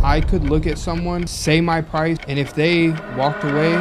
I could look at someone, say my price, and if they walked away,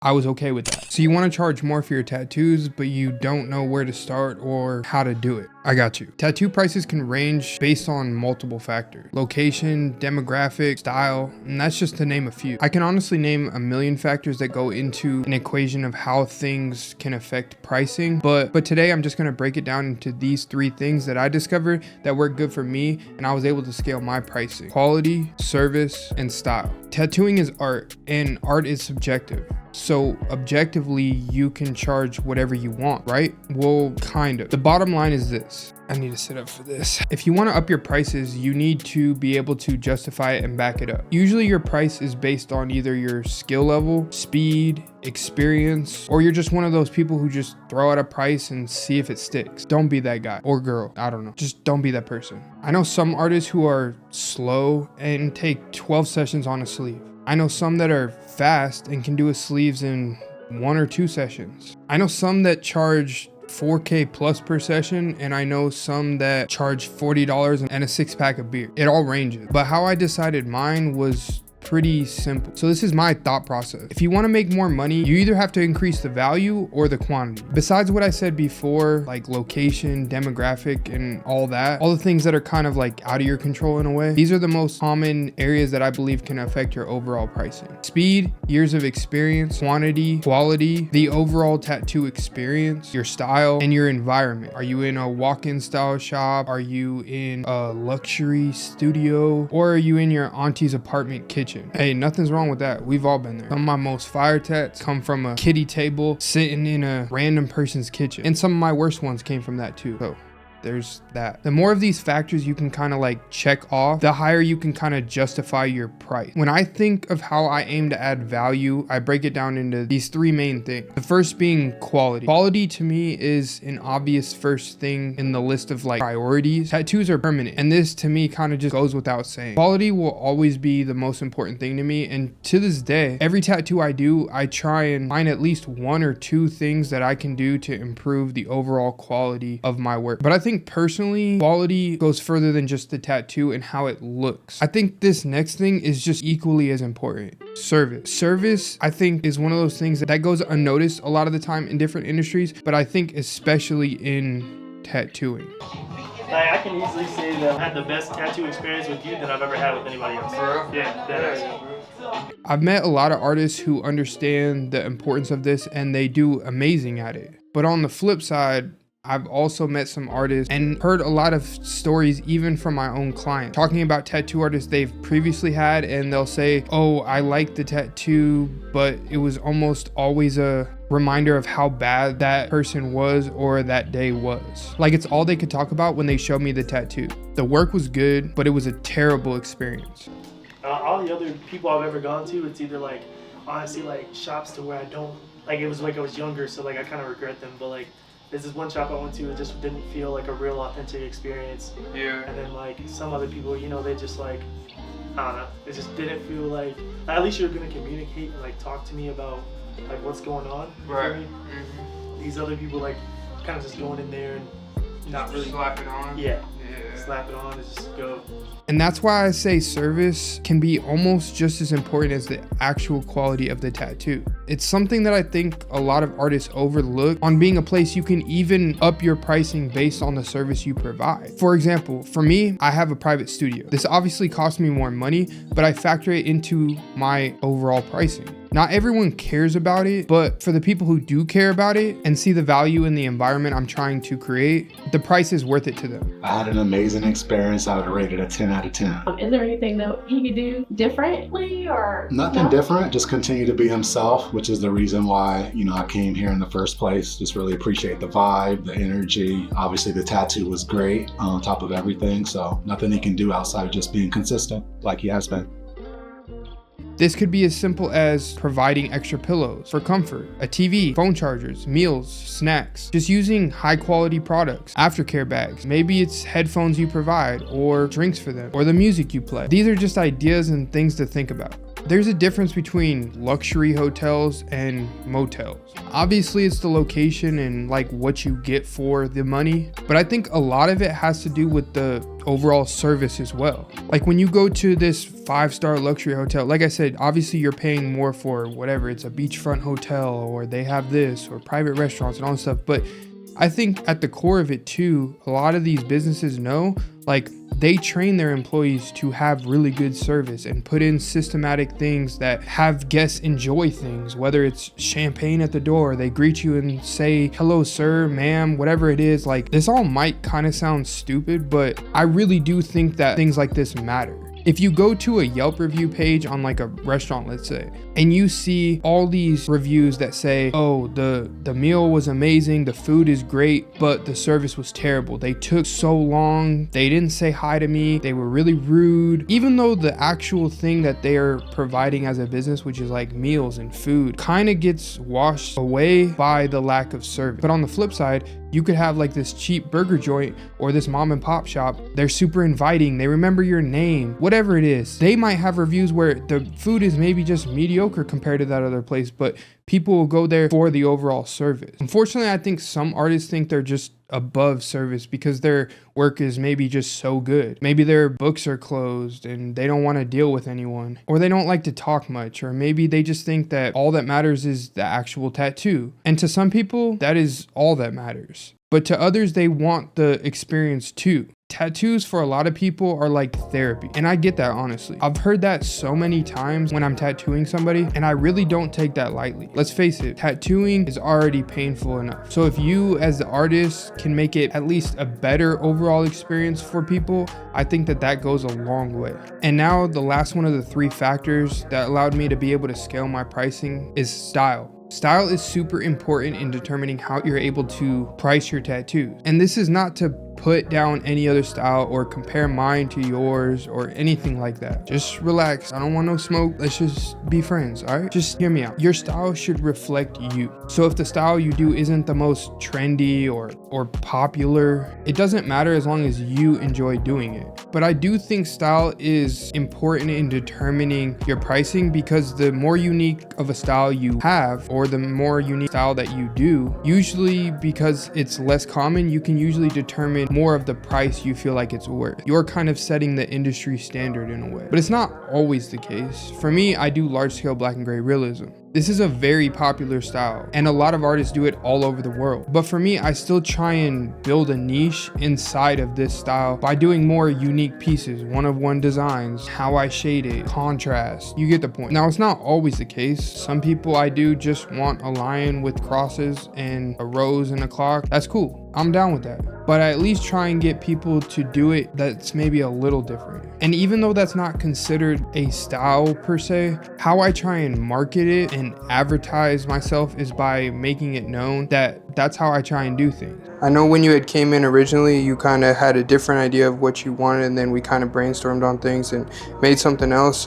I was okay with that. So you want to charge more for your tattoos, but you don't know where to start or how to do it. I got you. Tattoo prices can range based on multiple factors: location, demographic, style, and that's just to name a few. I can honestly name a million factors that go into an equation of how things can affect pricing, but today I'm just going to break it down into these 3 things that I discovered that work good for me, and I was able to scale my pricing: quality, service, and style. Tattooing is art, and art is subjective. So objectively, you can charge whatever you want, right? Well, kind of. The bottom line is this. I need to sit up for this. If you want to up your prices, you need to be able to justify it and back it up. Usually your price is based on either your skill level, speed, experience, or you're just one of those people who just throw out a price and see if it sticks. Don't be that guy or girl. I don't know. Just don't be that person. I know some artists who are slow and take 12 sessions on a sleeve. I know some that are fast and can do a sleeves in 1 or 2 sessions. I know some that charge $4K plus per session, and I know some that charge $40 and a 6-pack of beer. It all ranges. But how I decided mine was pretty simple. So this is my thought process. If you want to make more money, you either have to increase the value or the quantity. Besides what I said before, like location, demographic, and all that, all the things that are kind of like out of your control in a way, these are the most common areas that I believe can affect your overall pricing: speed, years of experience, quantity, quality, the overall tattoo experience, your style, and your environment. Are you in a walk-in style shop? Are you in a luxury studio? Or are you in your auntie's apartment kitchen? Hey, nothing's wrong with that. We've all been there. Some of my most fire tats come from a kiddie table sitting in a random person's kitchen. And some of my worst ones came from that too. So there's that. The more of these factors you can kind of like check off, the higher you can kind of justify your price. When I think of how I aim to add value, I break it down into these 3 main things. The first being quality. Quality to me is an obvious first thing in the list of like priorities. Tattoos are permanent, and this to me kind of just goes without saying. Quality will always be the most important thing to me, and to this day, every tattoo I do, I try and find at least 1 or 2 things that I can do to improve the overall quality of my work. But I think personally, quality goes further than just the tattoo and how it looks. I think this next thing is just equally as important: service. Service, I think, is one of those things that goes unnoticed a lot of the time in different industries, but I think especially in tattooing. Like, I can easily say that I had the best tattoo experience with you than I've ever had with anybody else. Yeah, that is. I've met a lot of artists who understand the importance of this and they do amazing at it. But on the flip side, I've also met some artists and heard a lot of stories even from my own clients talking about tattoo artists they've previously had, and they'll say, oh, I like the tattoo, but it was almost always a reminder of how bad that person was or that day was. Like, it's all they could talk about when they showed me the tattoo. The work was good, but it was a terrible experience. All the other people I've ever gone to, it's either like, honestly, like shops to where I don't, like, it was like I was younger, so like I kind of regret them, but like, this is one shop I went to, it just didn't feel like a real authentic experience. Yeah. And then like some other people, you know, they just like, I don't know, it just didn't feel like, at least you're gonna communicate and like talk to me about like what's going on. Right. Mm-hmm. These other people like kind of just going in there and not really slap it on. Yeah. Slap it on and just go. And that's why I say service can be almost just as important as the actual quality of the tattoo. It's something that I think a lot of artists overlook on being a place you can even up your pricing based on the service you provide. For example, for me, I have a private studio. This obviously costs me more money, but I factor it into my overall pricing. Not everyone cares about it, but for the people who do care about it and see the value in the environment I'm trying to create, the price is worth it to them. I had an amazing experience. I would rate it a 10 out of 10. Is there anything that he could do differently or? Nothing different, just continue to be himself, which is the reason why, I came here in the first place. Just really appreciate the vibe, the energy. Obviously the tattoo was great on top of everything, so nothing he can do outside of just being consistent like he has been. This could be as simple as providing extra pillows for comfort, a TV, phone chargers, meals, snacks, just using high quality products, aftercare bags. Maybe it's headphones you provide or drinks for them or the music you play. These are just ideas and things to think about. There's a difference between luxury hotels and motels. Obviously, it's the location and like what you get for the money, but I think a lot of it has to do with the overall service as well. Like when you go to this 5-star luxury hotel, like I said, obviously you're paying more for whatever, it's a beachfront hotel or they have this or private restaurants and all this stuff. But I think at the core of it too, a lot of these businesses know, like they train their employees to have really good service and put in systematic things that have guests enjoy things, whether it's champagne at the door, they greet you and say, hello, sir, ma'am, whatever it is. Like this all might kind of sound stupid, but I really do think that things like this matter. If you go to a Yelp review page on like a restaurant, let's say, and you see all these reviews that say, oh, the meal was amazing, the food is great, but the service was terrible. They took so long, they didn't say hi to me, they were really rude. Even though the actual thing that they are providing as a business, which is like meals and food, kind of gets washed away by the lack of service. But on the flip side, you could have like this cheap burger joint or this mom and pop shop. They're super inviting. They remember your name, whatever it is. They might have reviews where the food is maybe just mediocre compared to that other place, but people will go there for the overall service. Unfortunately, I think some artists think they're just above service because their work is maybe just so good. Maybe their books are closed and they don't want to deal with anyone, or they don't like to talk much, or maybe they just think that all that matters is the actual tattoo. And to some people, that is all that matters. But to others, they want the experience too. Tattoos for a lot of people are like therapy. And I get that, honestly. I've heard that so many times when I'm tattooing somebody, and I really don't take that lightly. Let's face it, tattooing is already painful enough. So if you as the artist can make it at least a better overall experience for people, I think that that goes a long way. And now the last one of the 3 factors that allowed me to be able to scale my pricing is style. Style is super important in determining how you're able to price your tattoos. And this is not to put down any other style or compare mine to yours or anything like that. Just relax. I don't want no smoke. Let's just be friends, all right? Just hear me out. Your style should reflect you. So if the style you do isn't the most trendy or popular, it doesn't matter as long as you enjoy doing it. But I do think style is important in determining your pricing, because the more unique of a style you have, or the more unique style that you do, usually because it's less common, you can usually determine more of the price you feel like it's worth. You're kind of setting the industry standard in a way, but it's not always the case. For me, I do large scale black and gray realism. This is a very popular style, and a lot of artists do it all over the world. But for me, I still try and build a niche inside of this style by doing more unique pieces, one-of-one designs, how I shade it, contrast. You get the point. Now, it's not always the case. Some people I do just want a lion with crosses and a rose and a clock. That's cool. I'm down with that. But I at least try and get people to do it that's maybe a little different. And even though that's not considered a style per se, how I try and market it and advertise myself is by making it known that that's how I try and do things. I know when you had came in originally, you kind of had a different idea of what you wanted, and then we kind of brainstormed on things and made something else.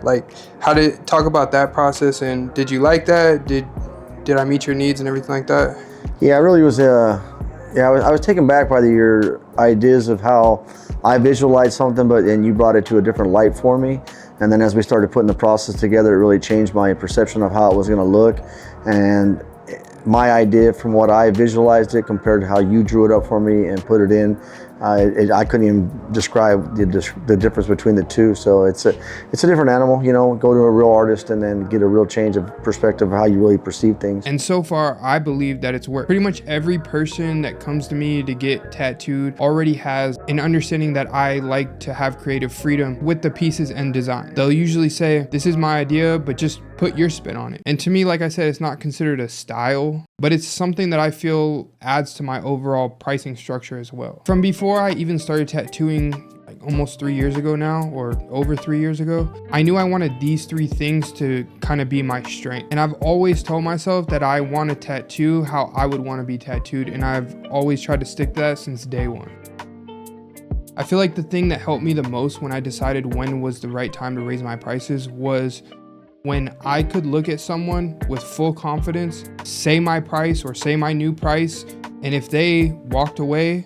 Like, how did talk about that process, and did you like that? Did I meet your needs and everything like that? Yeah, I really was. I was taken back by your ideas of how I visualized something, and you brought it to a different light for me. And then as we started putting the process together, it really changed my perception of how it was going to look. And my idea from what I visualized it compared to how you drew it up for me and put it in, I couldn't even describe the difference between the two. So it's a different animal, you know. Go to a real artist and then get a real change of perspective of how you really perceive things. And so far, I believe that it's worked. Pretty much every person that comes to me to get tattooed already has an understanding that I like to have creative freedom with the pieces and design. They'll usually say, this is my idea, but just put your spin on it. And to me, like I said, it's not considered a style, but it's something that I feel adds to my overall pricing structure as well. From before I even started tattooing, like almost 3 years ago now, or over 3 years ago, I knew I wanted these 3 things to kind of be my strength. And I've always told myself that I want to tattoo how I would want to be tattooed, and I've always tried to stick to that since day one. I feel like the thing that helped me the most when I decided when was the right time to raise my prices was when I could look at someone with full confidence, say my price or say my new price, and if they walked away,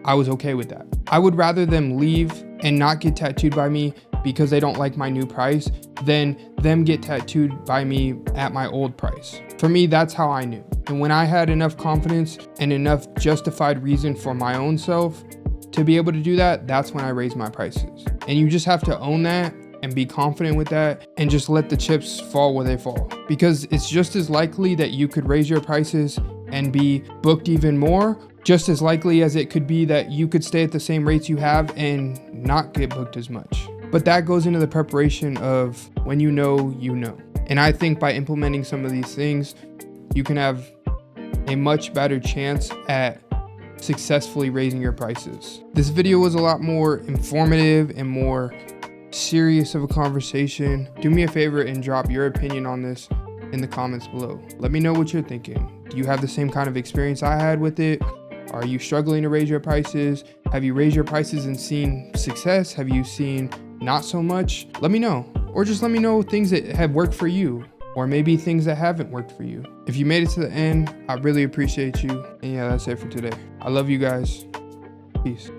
I was okay with that. I would rather them leave and not get tattooed by me because they don't like my new price than them get tattooed by me at my old price. For me, that's how I knew. And when I had enough confidence and enough justified reason for my own self to be able to do that, that's when I raised my prices. And you just have to own that and be confident with that and just let the chips fall where they fall. Because it's just as likely that you could raise your prices and be booked even more, just as likely as it could be that you could stay at the same rates you have and not get booked as much. But that goes into the preparation of when you know, you know. And I think by implementing some of these things, you can have a much better chance at successfully raising your prices. This video was a lot more informative and more serious of a conversation. Do me a favor and drop your opinion on this in the comments below. Let me know what you're thinking. Do you have the same kind of experience I had with it? Are you struggling to raise your prices? Have you raised your prices and seen success? Have you seen not so much? Let me know. Or just let me know things that have worked for you, or maybe things that haven't worked for you. If you made it to the end, I really appreciate you. And yeah, that's it for today. I love you guys. Peace.